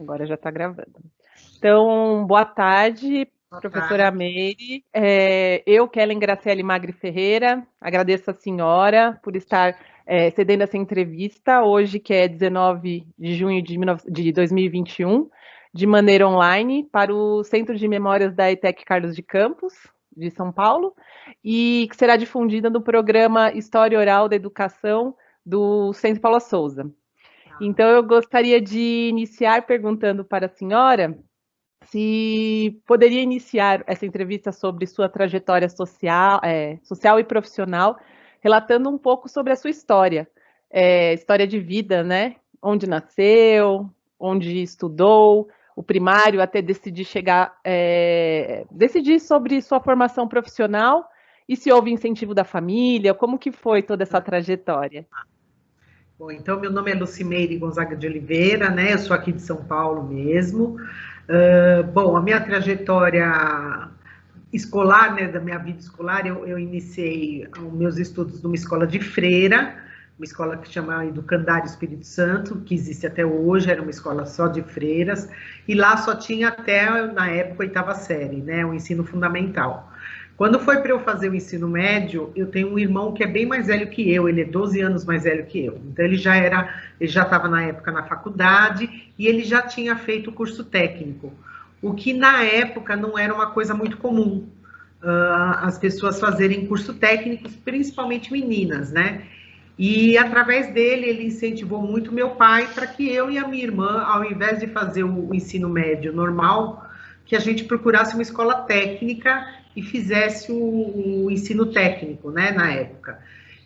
Agora já está gravando. Então, boa tarde, Boa professora tarde. Meire. Eu, Kellen Graciele Magri Ferreira, agradeço a senhora por estar cedendo essa entrevista hoje, que é 19 de junho de 2021, de maneira online, para o Centro de Memórias da ETEC Carlos de Campos, de São Paulo, e que será difundida no programa História Oral da Educação do Centro Paula Souza. Então, eu gostaria de iniciar perguntando para a senhora se poderia iniciar essa entrevista sobre sua trajetória social e profissional, relatando um pouco sobre a sua história, história de vida, né? Onde nasceu, onde estudou, o primário, até decidir decidir sobre sua formação profissional e se houve incentivo da família, como que foi toda essa trajetória? Bom, então, meu nome é Lucimeire Gonzaga de Oliveira, né? Eu sou aqui de São Paulo mesmo. Bom, a minha trajetória escolar, né, da minha vida escolar, eu iniciei os meus estudos numa escola de freira, uma escola que chama Educandário Espírito Santo, que existe até hoje, era uma escola só de freiras, e lá só tinha até, na época, 8ª série, né, o ensino fundamental. Quando foi para eu fazer o ensino médio, eu tenho um irmão que é bem mais velho que eu, ele é 12 anos mais velho que eu. Então ele já estava na época na faculdade e ele já tinha feito o curso técnico, o que na época não era uma coisa muito comum, as pessoas fazerem curso técnicos, principalmente meninas, né? E através dele, ele incentivou muito meu pai para que eu e a minha irmã, ao invés de fazer o ensino médio normal, que a gente procurasse uma escola técnica e fizesse o ensino técnico, né, na época.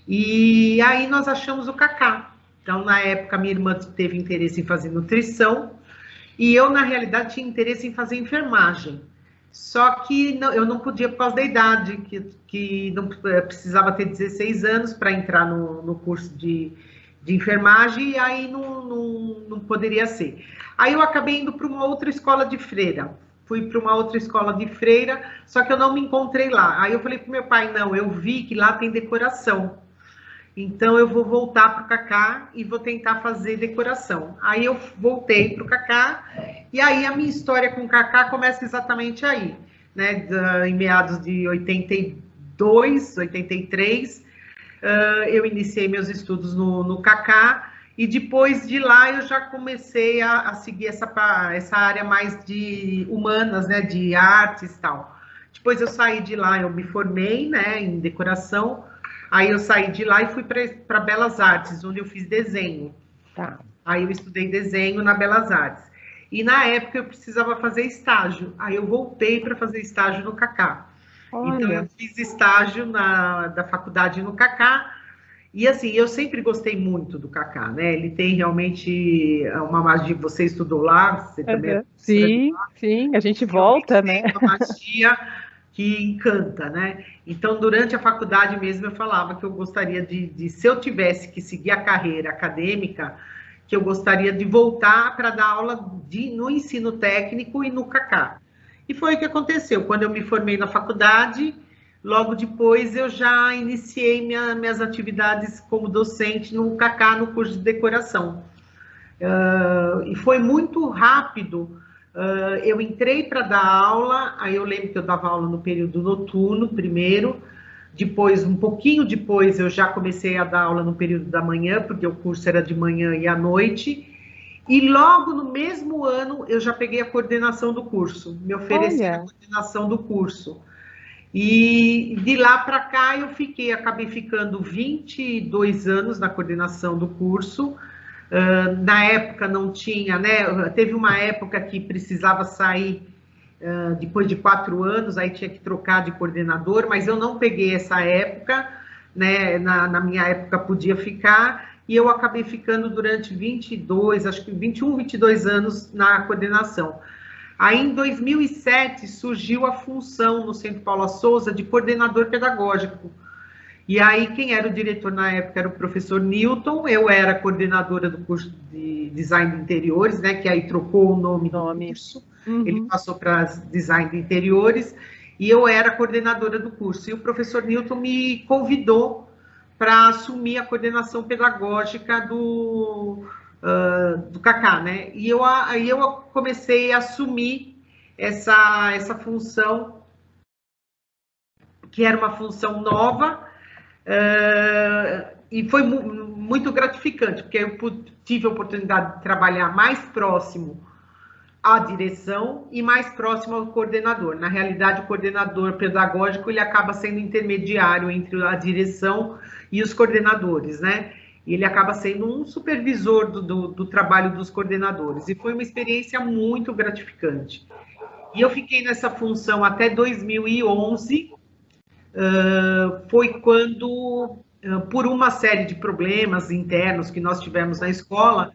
E aí nós achamos o Cacá. Então, na época, minha irmã teve interesse em fazer nutrição e eu, na realidade, tinha interesse em fazer enfermagem. Só que não, eu não podia por causa da idade, que não precisava ter 16 anos para entrar no curso de enfermagem, e aí não poderia ser. Aí eu acabei indo para uma outra escola de freira. Fui para uma outra escola de freira, só que eu não me encontrei lá. Aí eu falei para o meu pai, não, eu vi que lá tem decoração. Então eu vou voltar para o Cacá e vou tentar fazer decoração. Aí eu voltei para o Cacá e aí a minha história com o Cacá começa exatamente aí, né? Em meados de 82, 83, eu iniciei meus estudos no Cacá e depois de lá eu já comecei a seguir essa área mais de humanas, né? De artes e tal. Depois eu saí de lá, eu me formei, né? Em decoração. Aí eu saí de lá e fui para Belas Artes, onde eu fiz desenho. Tá. Aí eu estudei desenho na Belas Artes. E na época eu precisava fazer estágio. Aí eu voltei para fazer estágio no Cacá. Então eu Olha, fiz estágio da faculdade no Cacá. E assim, eu sempre gostei muito do Cacá, né? Ele tem realmente uma magia. Você estudou lá, você também é professora de sim, lá. sim, a gente Realmente volta, né? tem uma magia que encanta, né? Então, durante a faculdade mesmo, eu falava que eu gostaria se eu tivesse que seguir a carreira acadêmica, que eu gostaria de voltar para dar aula no ensino técnico e no Cacá. E foi o que aconteceu. Quando eu me formei na faculdade, logo depois eu já iniciei minhas atividades como docente no Cacá, no curso de decoração. E foi muito rápido. Eu entrei para dar aula, aí eu lembro que eu dava aula no período noturno primeiro, depois, um pouquinho depois, eu já comecei a dar aula no período da manhã, porque o curso era de manhã e à noite, e logo no mesmo ano eu já peguei a coordenação do curso, me ofereceram a Olha, coordenação do curso. E de lá para cá eu acabei ficando 22 anos na coordenação do curso. Na época não tinha, né? Teve uma época que precisava sair depois de 4 anos, aí tinha que trocar de coordenador, mas eu não peguei essa época, né? Na minha época podia ficar, e eu acabei ficando durante 22, acho que 21, 22 anos na coordenação. Aí, em 2007, surgiu a função no Centro Paula Souza de coordenador pedagógico. E aí, quem era o diretor na época era o professor Newton, eu era coordenadora do curso de Design de Interiores, né, que aí trocou o nome do nome. curso, ele Uhum. passou para Design de Interiores, e eu era coordenadora do curso. E o professor Newton me convidou para assumir a coordenação pedagógica do Cacá, né? E aí eu comecei a assumir essa função, que era uma função nova, e foi muito gratificante, porque eu tive a oportunidade de trabalhar mais próximo à direção e mais próximo ao coordenador. Na realidade, o coordenador pedagógico, ele acaba sendo intermediário entre a direção e os coordenadores, né? E ele acaba sendo um supervisor do trabalho dos coordenadores. E foi uma experiência muito gratificante. E eu fiquei nessa função até 2011, foi quando, por uma série de problemas internos que nós tivemos na escola,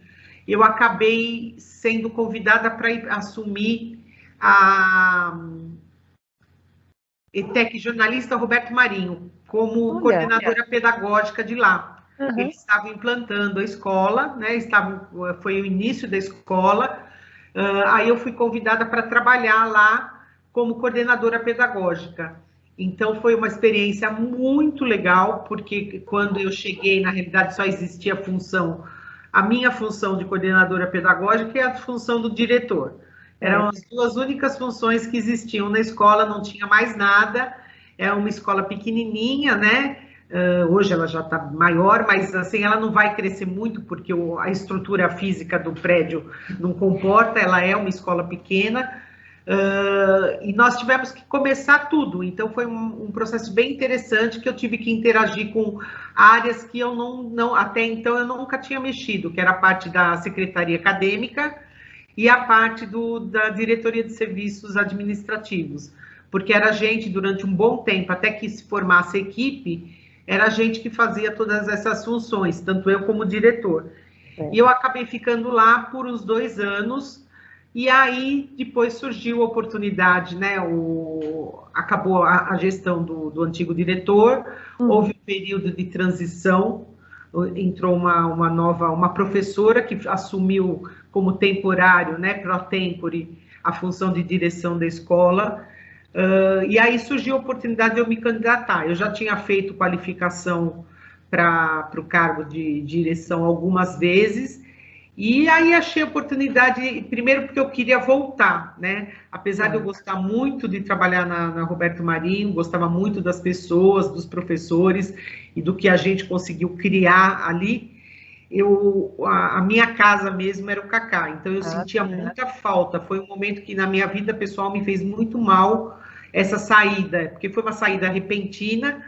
eu acabei sendo convidada para assumir a ETEC Jornalista Roberto Marinho, como coordenadora pedagógica de lá. Eles estavam implantando a escola, né? Foi o início da escola, aí eu fui convidada para trabalhar lá como coordenadora pedagógica. Então, foi uma experiência muito legal, porque quando eu cheguei, na realidade, só existia a minha função de coordenadora pedagógica e a função do diretor. Eram as duas únicas funções que existiam na escola, não tinha mais nada. É uma escola pequenininha, né? Hoje ela já está maior, mas assim, ela não vai crescer muito, porque a estrutura física do prédio não comporta, ela é uma escola pequena, e nós tivemos que começar tudo. Então foi um processo bem interessante, que eu tive que interagir com áreas que eu até então eu nunca tinha mexido, que era a parte da secretaria acadêmica e a parte da diretoria de serviços administrativos, porque era a gente, durante um bom tempo, até que se formasse a equipe, era a gente que fazia todas essas funções, tanto eu como o diretor. E eu acabei ficando lá por uns 2 anos, e aí depois surgiu a oportunidade, né? Acabou a gestão do antigo diretor, houve um período de transição, entrou uma professora que assumiu como temporário, né, pro tempore, a função de direção da escola, e aí surgiu a oportunidade de eu me candidatar. Eu já tinha feito qualificação para o cargo de direção algumas vezes, e aí achei a oportunidade, primeiro porque eu queria voltar, né? Apesar de eu gostar muito de trabalhar na Roberto Marinho, gostava muito das pessoas, dos professores e do que a gente conseguiu criar ali, a minha casa mesmo era o Cacá, então eu sentia muita falta. Foi um momento que na minha vida pessoal me fez muito mal essa saída, porque foi uma saída repentina,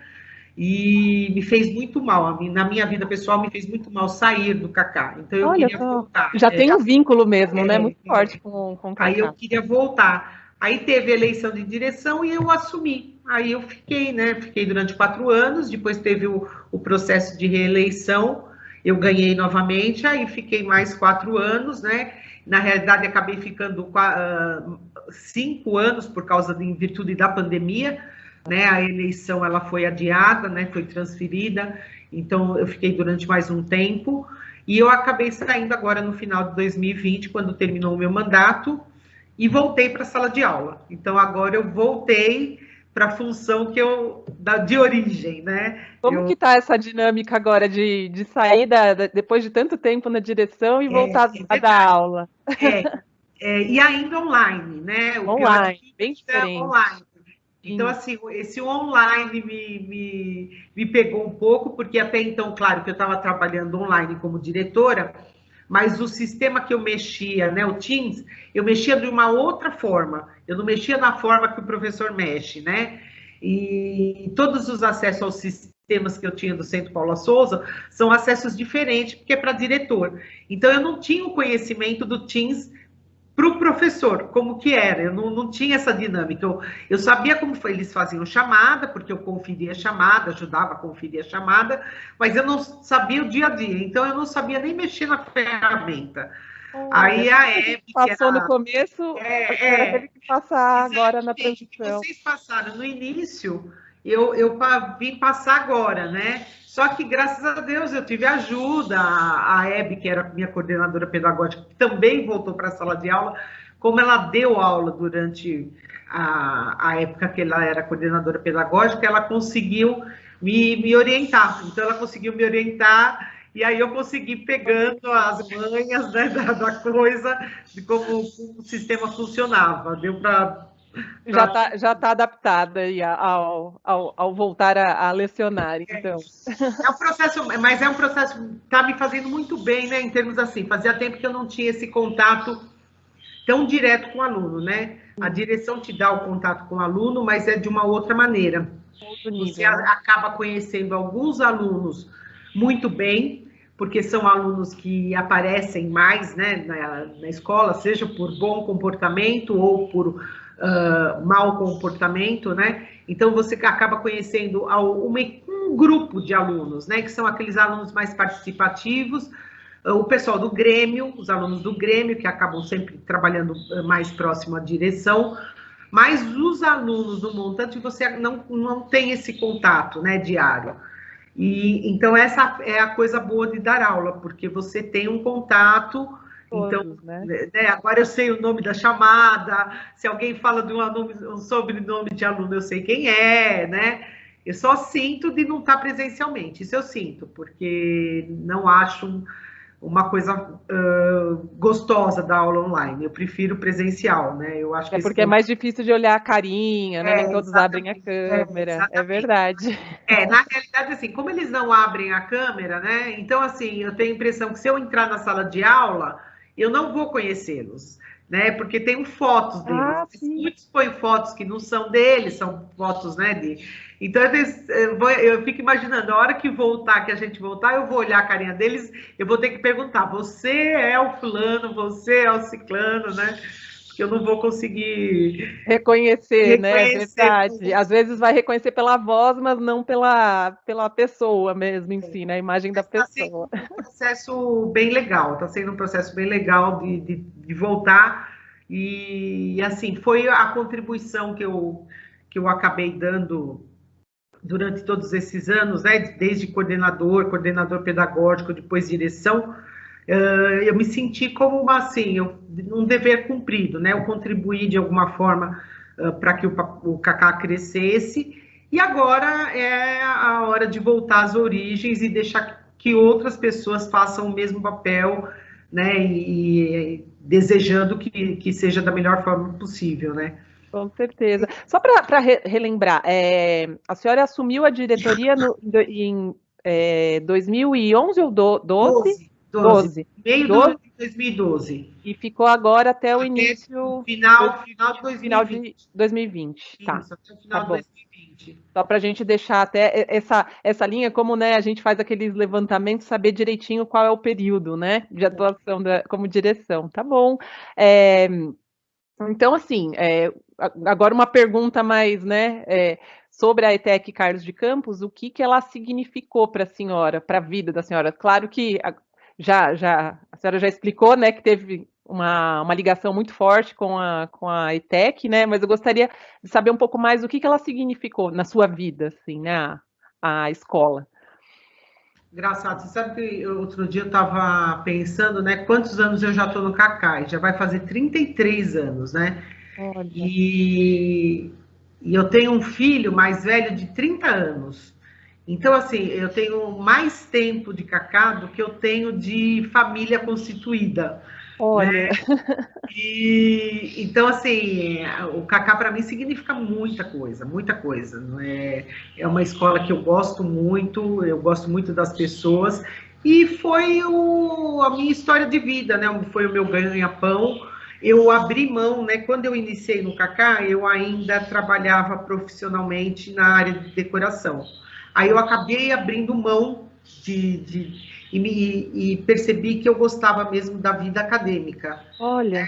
e me fez muito mal. Na minha vida pessoal, me fez muito mal sair do Cacá. Então, eu queria voltar. Já tem um vínculo mesmo, né? Muito forte com o Cacá. Aí eu queria voltar. Aí teve a eleição de direção e eu assumi. Aí eu fiquei, né? Fiquei durante 4 anos, depois teve o processo de reeleição, eu ganhei novamente, aí fiquei mais 4 anos, né? Na realidade, acabei ficando 5 anos em virtude da pandemia, né? A eleição ela foi adiada, né? Foi transferida, então eu fiquei durante mais um tempo, e eu acabei saindo agora no final de 2020, quando terminou o meu mandato, e voltei para a sala de aula. Então agora eu voltei para a função de origem, né? Como que está essa dinâmica agora de sair depois de tanto tempo na direção e voltar a dar aula? E ainda online, né? Online, bem diferente. Online. Então, assim, esse online me pegou um pouco, porque até então, claro, que eu estava trabalhando online como diretora, mas o sistema que eu mexia, né, o Teams, eu mexia de uma outra forma, eu não mexia na forma que o professor mexe, né? E todos os acessos aos sistemas que eu tinha do Centro Paula Souza são acessos diferentes, porque é para diretor. Então, eu não tinha o conhecimento do Teams para o professor, como que era, eu não tinha essa dinâmica, eu sabia como eles faziam chamada, porque eu conferia a chamada, ajudava a conferir a chamada, mas eu não sabia o dia a dia, então eu não sabia nem mexer na ferramenta. Aí a Hebe... Passou no começo, teve que passar agora na transição. Vocês passaram no início, eu vim passar agora, né? Só que, graças a Deus, eu tive ajuda. A Hebe, que era minha coordenadora pedagógica, que também voltou para a sala de aula, como ela deu aula durante a época que ela era coordenadora pedagógica, ela conseguiu me orientar. Então, ela conseguiu me orientar e aí eu consegui pegando as manhas, né, da coisa, de como o sistema funcionava. Deu para... Já tá adaptada aí ao voltar a lecionar, então. É um processo, mas é um processo que está me fazendo muito bem, né? Em termos assim, fazia tempo que eu não tinha esse contato tão direto com o aluno, né? A direção te dá o contato com o aluno, mas é de uma outra maneira. Outro Você nível, né? acaba conhecendo alguns alunos muito bem, porque são alunos que aparecem mais, né, na escola, seja por bom comportamento ou por mau comportamento, né? Então você acaba conhecendo um grupo de alunos, né, que são aqueles alunos mais participativos, o pessoal do Grêmio, os alunos do Grêmio, que acabam sempre trabalhando mais próximo à direção, mas os alunos do montante você não tem esse contato, né, diário. E então essa é a coisa boa de dar aula, porque você tem um contato. Então, Todos, né? né, agora eu sei o nome da chamada, se alguém fala de um sobrenome de aluno, eu sei quem é, né? Eu só sinto de não estar presencialmente, isso eu sinto, porque não acho uma coisa gostosa da aula online. Eu prefiro presencial, né? Eu acho É que esse porque é mais difícil de olhar a carinha, né? Nem todos abrem a exatamente, câmera. É exatamente. verdade. Na realidade, assim, como eles não abrem a câmera, né? Então, assim, eu tenho a impressão que se eu entrar na sala de aula, eu não vou conhecê-los, né? Porque tem fotos deles. Ah, sim. Muitos põem fotos que não são deles, são fotos, né? Então, eu fico imaginando, a hora que voltar, que a gente voltar, eu vou olhar a carinha deles, eu vou ter que perguntar: você é o fulano, você é o ciclano, né? Porque eu não vou conseguir Reconhecer, né? É reconhecer. verdade. Às vezes vai reconhecer pela voz, mas não pela pessoa mesmo em si, né? A imagem da Está sendo pessoa. um processo bem legal, está sendo um processo bem legal de voltar. E, assim, foi a contribuição que eu acabei dando durante todos esses anos, né? Desde coordenador pedagógico, depois direção. Eu me senti como assim, um dever cumprido, né? Eu contribuí de alguma forma para que o Cacá crescesse, e agora é a hora de voltar às origens e deixar que outras pessoas façam o mesmo papel, né? E desejando que seja da melhor forma possível, né? Com certeza. Só para relembrar, a senhora assumiu a diretoria em 2011 ou 12? 12, 12. meio do 12 de 2012, e ficou agora até o até o início, final de final 2020. de 2020. Tá, Isso, até o tá final de bom. 2020. Só para a gente deixar até essa linha, como né, a gente faz aqueles levantamentos, saber direitinho qual é o período né, de atuação como direção. Tá bom. É, então, assim, agora uma pergunta mais né, sobre a ETEC Carlos de Campos, o que ela significou para a senhora, para a vida da senhora? Claro que a senhora já explicou né, que teve uma ligação muito forte com a ETEC, né? Mas eu gostaria de saber um pouco mais o que ela significou na sua vida, assim, né? A escola. Engraçado, você sabe que outro dia eu estava pensando, né? Quantos anos eu já estou no Cacai? Já vai fazer 33 anos, né? Olha, E eu tenho um filho mais velho de 30 anos. Então, assim, eu tenho mais tempo de Cacá do que eu tenho de família constituída, né? olha, E então, assim, o Cacá para mim significa muita coisa, muita coisa. Não é? É uma escola que eu gosto muito das pessoas, e foi a minha história de vida, né? Foi o meu ganha-pão. Eu abri mão, né? Quando eu iniciei no Cacá, eu ainda trabalhava profissionalmente na área de decoração. Aí eu acabei abrindo mão e percebi que eu gostava mesmo da vida acadêmica. olha,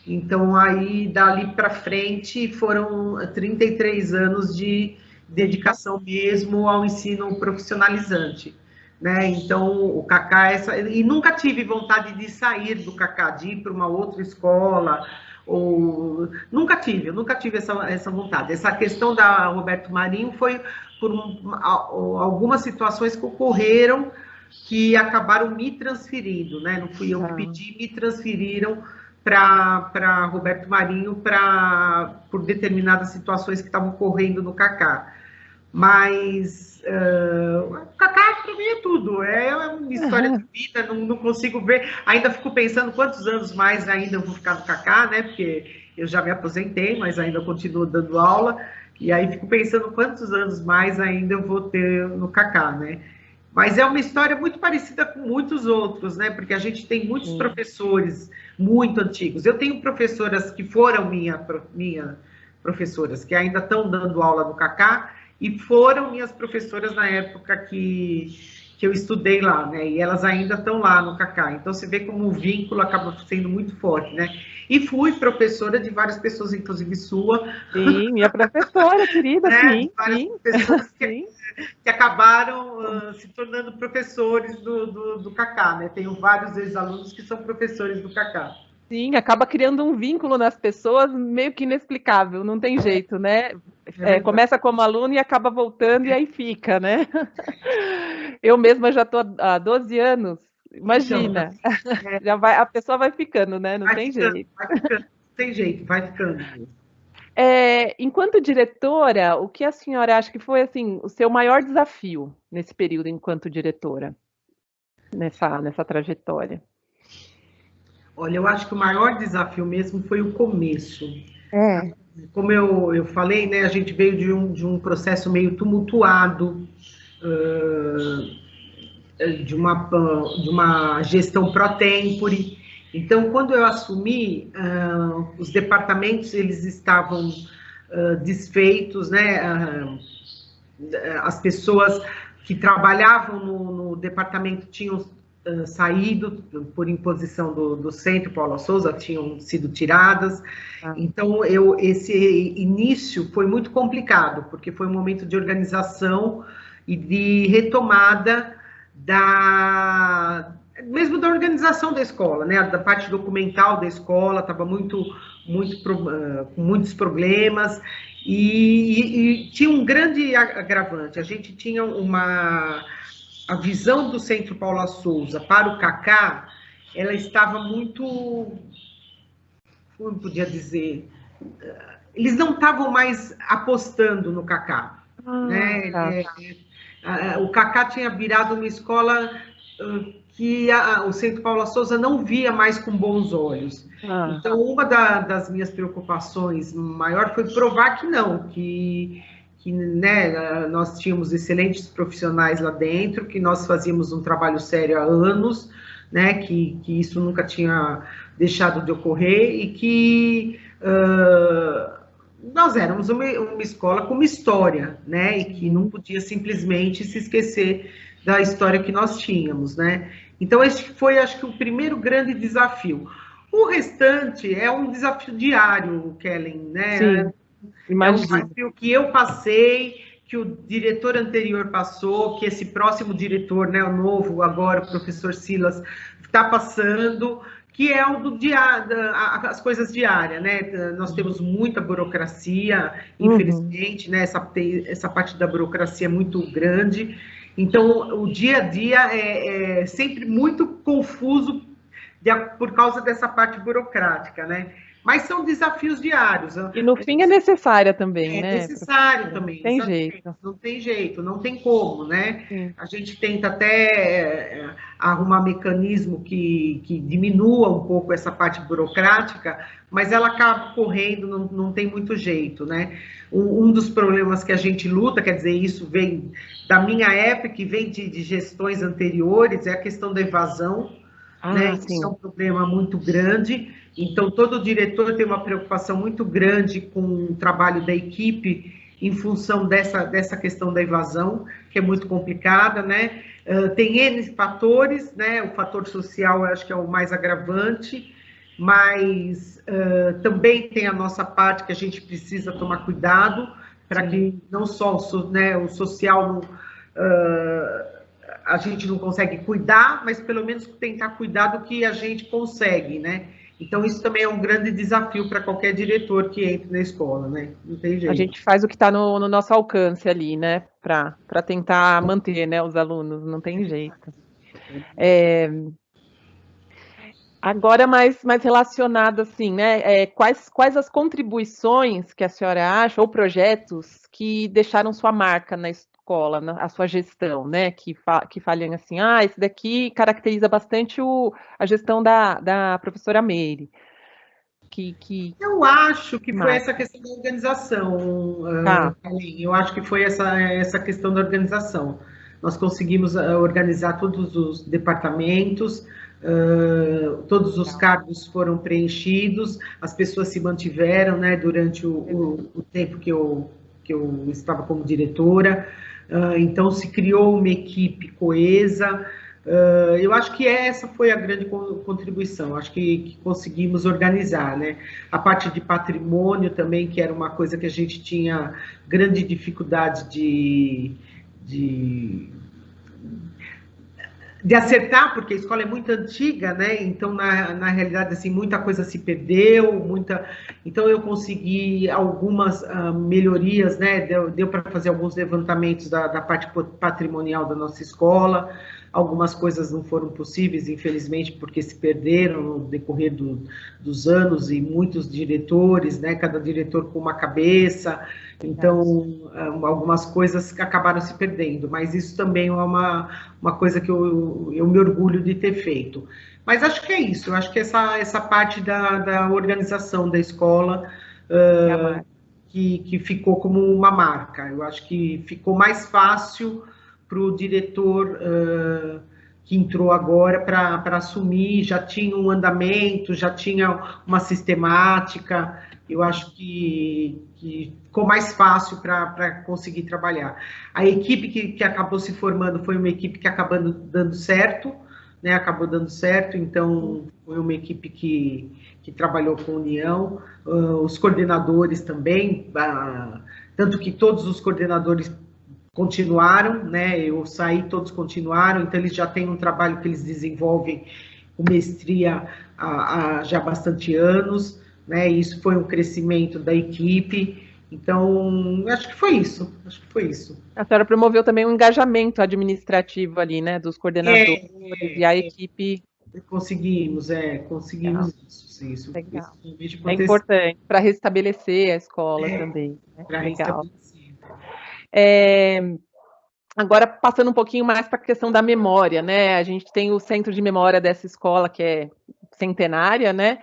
Então, aí, dali para frente, foram 33 anos de dedicação dedicação. mesmo ao ensino profissionalizante, né? Então, o Cacá, e nunca tive vontade de sair do Cacá, de ir para uma outra escola, ou eu nunca tive essa vontade. Essa questão da Roberto Marinho foi por algumas situações que ocorreram que acabaram me transferindo, né? Não fui eu que Tá. pedi, me transferiram para Roberto Marinho por determinadas situações que estavam ocorrendo no Cacá. Mas Cacá para mim é tudo, é uma história de vida, não consigo ver, ainda fico pensando quantos anos mais ainda eu vou ficar no Cacá, né, porque eu já me aposentei, mas ainda continuo dando aula, e aí fico pensando quantos anos mais ainda eu vou ter no Cacá, né. Mas é uma história muito parecida com muitos outros, né, porque a gente tem muitos professores muito antigos. Eu tenho professoras que foram minha professoras, que ainda estão dando aula no Cacá, e foram minhas professoras na época que eu estudei lá, né? E elas ainda estão lá no Cacá. Então, você vê como o vínculo acaba sendo muito forte, né? E fui professora de várias pessoas, inclusive sua. Sim, minha professora querida, né? sim. Várias Sim, pessoas sim. que acabaram se tornando professores do Cacá, né? Tenho vários ex-alunos que são professores do Cacá. Sim, acaba criando um vínculo nas pessoas meio que inexplicável, não tem jeito, né? Começa como aluno e acaba voltando e aí fica, né? Eu mesma já estou há 12 anos, Então, imagina, já vai, a pessoa vai ficando, né? Não vai tem ficando, jeito. vai ficando, não tem jeito, vai ficando. Enquanto diretora, o que a senhora acha que foi assim o seu maior desafio nesse período enquanto diretora, nessa trajetória? Olha, eu acho que o maior desafio mesmo foi o começo. É. Como eu falei, né, a gente veio de um processo meio tumultuado, de uma gestão pro-tempore. Então, quando eu assumi, os departamentos eles estavam desfeitos, né? As pessoas que trabalhavam no departamento tinham saído por imposição do Centro Paula Souza, tinham sido tiradas. Então, esse início foi muito complicado, porque foi um momento de organização e de retomada mesmo da organização da escola, né? Da parte documental da escola estava com muitos problemas, e tinha um grande agravante. A gente tinha a visão do Centro Paula Souza para o Cacá, ela estava muito, como eu podia dizer, eles não estavam mais apostando no Cacá, né? Tá. O Cacá tinha virado uma escola que o Centro Paula Souza não via mais com bons olhos. Então, uma das minhas preocupações maior foi provar que não, que né, nós tínhamos excelentes profissionais lá dentro, que nós fazíamos um trabalho sério há anos, né, que isso nunca tinha deixado de ocorrer, e que nós éramos uma escola com uma história, né, e que não podia simplesmente se esquecer da história que nós tínhamos, né. Então, esse foi, acho que, o primeiro grande desafio. O restante é um desafio diário, Kellen, né? Sim, é um imagino. desafio que eu passei, que o diretor anterior passou, que esse próximo diretor, né, o novo agora, o professor Silas, está passando, que é o do as coisas diárias, né? Nós temos muita burocracia, infelizmente, né? Essa parte da burocracia é muito grande. Então, o dia a dia é sempre muito confuso por causa dessa parte burocrática, né? Mas são desafios diários. E no fim é necessária também, É né? necessário também, Tem jeito. não tem jeito, não tem como, né? Sim. A gente tenta até arrumar mecanismo que diminua um pouco essa parte burocrática, mas ela acaba correndo, não tem muito jeito, né? Um dos problemas que a gente luta, quer dizer, isso vem da minha época e vem de gestões anteriores, é a questão da evasão, né? Isso é um problema muito grande. Então, todo diretor tem uma preocupação muito grande com o trabalho da equipe em função dessa questão da evasão, que é muito complicada, né? Tem N fatores, né? O fator social eu acho que é o mais agravante, mas também tem a nossa parte que a gente precisa tomar cuidado para que não só o social não, a gente não consegue cuidar, mas pelo menos tentar cuidar do que a gente consegue, né? Então, isso também é um grande desafio para qualquer diretor que entre na escola, né? Não tem jeito. A gente faz o que está no nosso alcance ali, né? Para tentar manter, né, os alunos, não tem jeito. Agora mais relacionado assim, né? Quais as contribuições que a senhora acha, ou projetos que deixaram sua marca na escola, a sua gestão, né? Que falem assim, esse daqui caracteriza bastante a gestão da professora Meire, que Eu acho que foi essa marca. questão da organização, Tá, Paulinho. Eu acho que foi essa questão da organização. Nós conseguimos organizar todos os departamentos, todos os legal. cargos foram preenchidos, as pessoas se mantiveram, né, durante o tempo que eu estava como diretora. Então, se criou uma equipe coesa. Eu acho que essa foi a grande contribuição, acho que conseguimos organizar, né? A parte de patrimônio também, que era uma coisa que a gente tinha grande dificuldade de, de acertar, porque a escola é muito antiga, né? Então, na realidade, assim, muita coisa se perdeu, então eu consegui algumas melhorias, né? Deu para fazer alguns levantamentos da parte patrimonial da nossa escola. Algumas coisas não foram possíveis, infelizmente, porque se perderam no decorrer dos anos, e muitos diretores, né? Cada diretor com uma cabeça. Então, algumas coisas acabaram se perdendo, mas isso também é uma coisa que eu me orgulho de ter feito. Mas acho que é isso, eu acho que essa parte da organização da escola É a marca. que ficou como uma marca. Eu acho que ficou mais fácil para o diretor que entrou agora para assumir, já tinha um andamento, já tinha uma sistemática. Eu acho que ficou mais fácil para conseguir trabalhar. A equipe que acabou se formando foi uma equipe que acabou dando certo, né? Acabou dando certo, então foi uma equipe que trabalhou com união, os coordenadores também, tanto que todos os coordenadores continuaram, né? Eu saí, todos continuaram, então eles já têm um trabalho que eles desenvolvem com mestria há já bastante anos, né? Isso foi um crescimento da equipe. Então, acho que foi isso. Acho que foi isso. A senhora promoveu também um engajamento administrativo ali, né? Dos coordenadores e a equipe. Conseguimos Legal, isso. Sim, isso legal. realmente É aconteceu. importante para restabelecer a escola também, né? Para Legal. restabelecer. É, agora, passando um pouquinho mais para a questão da memória, né? A gente tem o centro de memória dessa escola, que é centenária, né?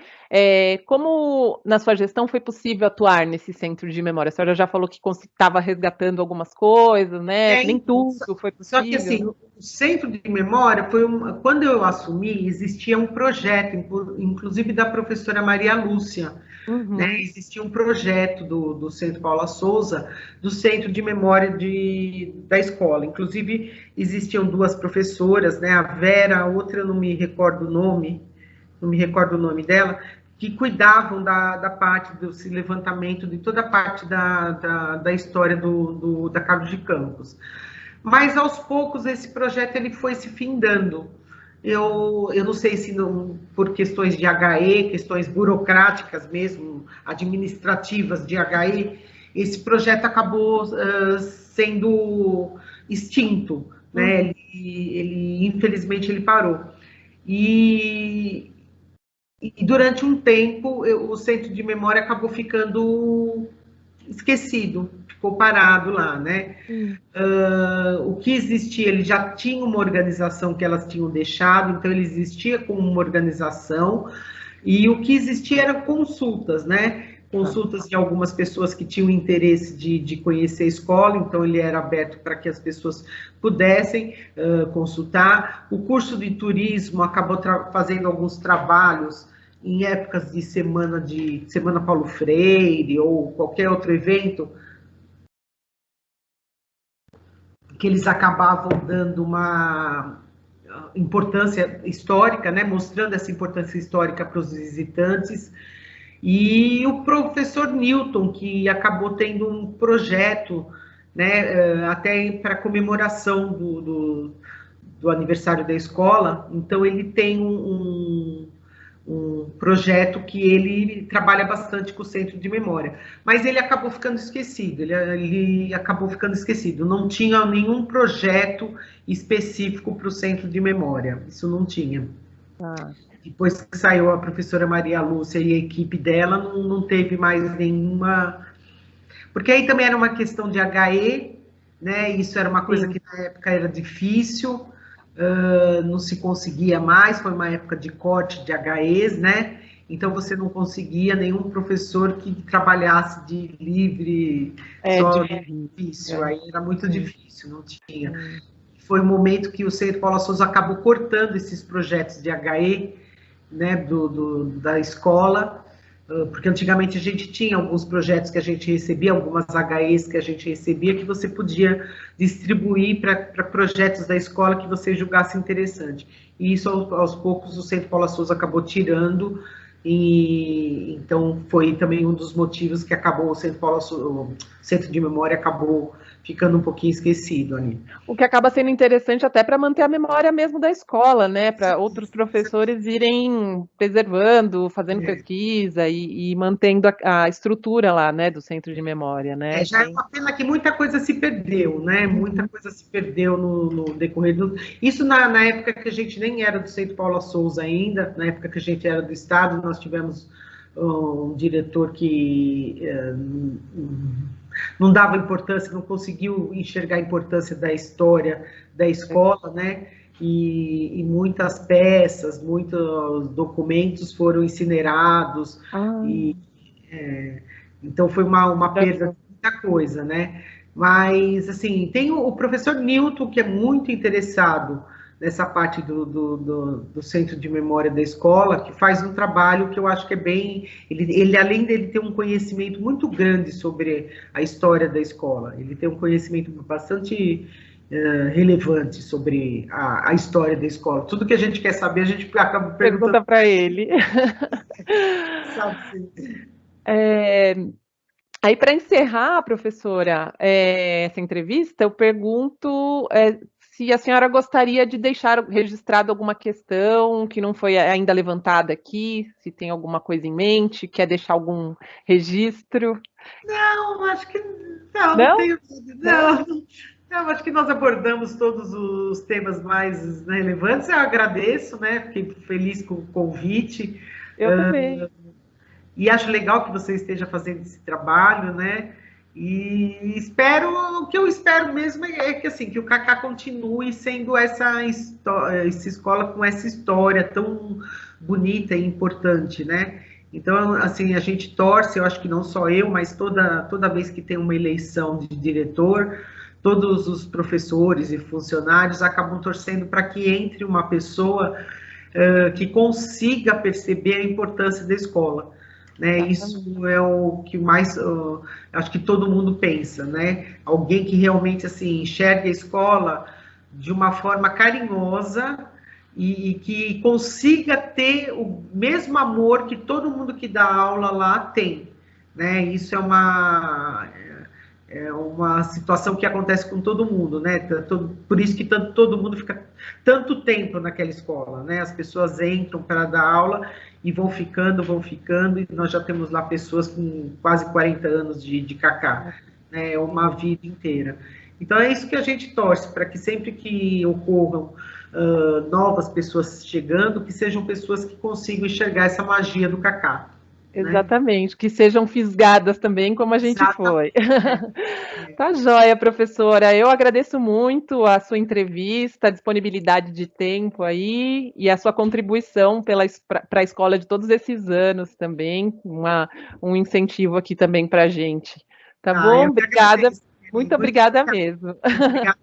Como na sua gestão foi possível atuar nesse centro de memória? A senhora já falou que estava resgatando algumas coisas, né? Nem Então, tudo foi só que possível, assim, né? o centro de memória foi quando eu assumi, existia um projeto, inclusive da professora Maria Lúcia, né? Uhum. Existia um projeto do Centro Paula Souza, do centro de memória da escola. Inclusive, existiam duas professoras, né? A Vera, a outra eu não me recordo o nome, não me recordo o nome dela, que cuidavam da parte desse levantamento, de toda a parte da história da Carlos de Campos. Mas, aos poucos, esse projeto ele foi se findando. Eu não sei se não, por questões de HE, questões burocráticas mesmo, administrativas de HE, esse projeto acabou sendo extinto, né? Infelizmente, ele parou. E, e durante um tempo, o centro de memória acabou ficando esquecido, ficou parado lá, né? O que existia, ele já tinha uma organização que elas tinham deixado, então ele existia como uma organização, e o que existia eram consultas, né? Consultas de algumas pessoas que tinham interesse de conhecer a escola, então ele era aberto para que as pessoas pudessem consultar. O curso de turismo acabou fazendo alguns trabalhos em épocas de Semana Paulo Freire ou qualquer outro evento, que eles acabavam dando uma importância histórica, né, mostrando essa importância histórica para os visitantes. E o professor Newton, que acabou tendo um projeto, né, até para comemoração do aniversário da escola, então ele tem um projeto que ele trabalha bastante com o centro de memória, mas ele acabou ficando esquecido, ele acabou ficando esquecido, não tinha nenhum projeto específico para o centro de memória, isso não tinha. Depois que saiu a professora Maria Lúcia e a equipe dela, não teve mais nenhuma... Porque aí também era uma questão de HE, né? Isso era uma coisa Sim. que na época era difícil, não se conseguia mais, foi uma época de corte de HEs, né? Então você não conseguia nenhum professor que trabalhasse de livre, É só difícil. difícil, aí era muito Sim. difícil, não tinha. Foi um momento que o Centro Paula Souza acabou cortando esses projetos de HE, né, da escola, porque antigamente a gente tinha alguns projetos que a gente recebia, algumas HEs que a gente recebia, que você podia distribuir para projetos da escola que você julgasse interessante. E isso, aos poucos, o Centro Paula Souza acabou tirando, e então foi também um dos motivos que acabou o Centro Paula Souza, o Centro de Memória acabou ficando um pouquinho esquecido ali. O que acaba sendo interessante até para manter a memória mesmo da escola, né? Para outros professores irem preservando, fazendo pesquisa e mantendo a estrutura lá, né, do centro de memória, né? Já é uma pena que muita coisa se perdeu, né? Muita coisa se perdeu no decorrer do... Isso na época que a gente nem era do Centro Paula Souza ainda, na época que a gente era do Estado, nós tivemos um diretor que não dava importância, não conseguiu enxergar a importância da história da escola, né? E muitas peças, muitos documentos foram incinerados, e então foi uma perda de muita coisa, né? Mas, assim, tem o professor Newton, que é muito interessado nessa parte do centro de memória da escola, que faz um trabalho que eu acho que é bem... Ele, além dele ter um conhecimento muito grande sobre a história da escola, ele tem um conhecimento bastante relevante sobre a história da escola. Tudo que a gente quer saber, a gente acaba perguntando. Pergunta para ele. Sabe? Aí, para encerrar, professora, essa entrevista, eu pergunto se a senhora gostaria de deixar registrado alguma questão que não foi ainda levantada aqui, se tem alguma coisa em mente, quer deixar algum registro? Não, acho que não, não Não? tenho. Não, não, acho que nós abordamos todos os temas mais relevantes. Eu agradeço, né? Fiquei feliz com o convite. Eu também. E acho legal que você esteja fazendo esse trabalho, né? E espero, o que eu espero mesmo é que assim, que o Kaká continue sendo essa escola com essa história tão bonita e importante, né? Então, assim, a gente torce, eu acho que não só eu, mas toda vez que tem uma eleição de diretor, todos os professores e funcionários acabam torcendo para que entre uma pessoa que consiga perceber a importância da escola. Né? Isso é o que mais acho que todo mundo pensa, né? Alguém que realmente assim enxerga a escola de uma forma carinhosa e que consiga ter o mesmo amor que todo mundo que dá aula lá tem, né? Isso é uma situação que acontece com todo mundo, né? Por isso que todo mundo fica tanto tempo naquela escola, né? As pessoas entram para dar aula e vão ficando, e nós já temos lá pessoas com quase 40 anos de Kaká, né? É uma vida inteira. Então é isso que a gente torce, para que sempre que ocorram novas pessoas chegando, que sejam pessoas que consigam enxergar essa magia do Kaká. Exatamente, né? Que sejam fisgadas também, como a gente foi. Tá joia, professora. Eu agradeço muito a sua entrevista, a disponibilidade de tempo aí e a sua contribuição para a escola de todos esses anos também, um incentivo aqui também para a gente. Tá bom? Obrigada, muito obrigada mesmo. Obrigada.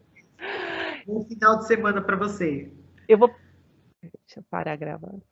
Bom final de semana para você. Eu vou... Deixa eu parar gravando.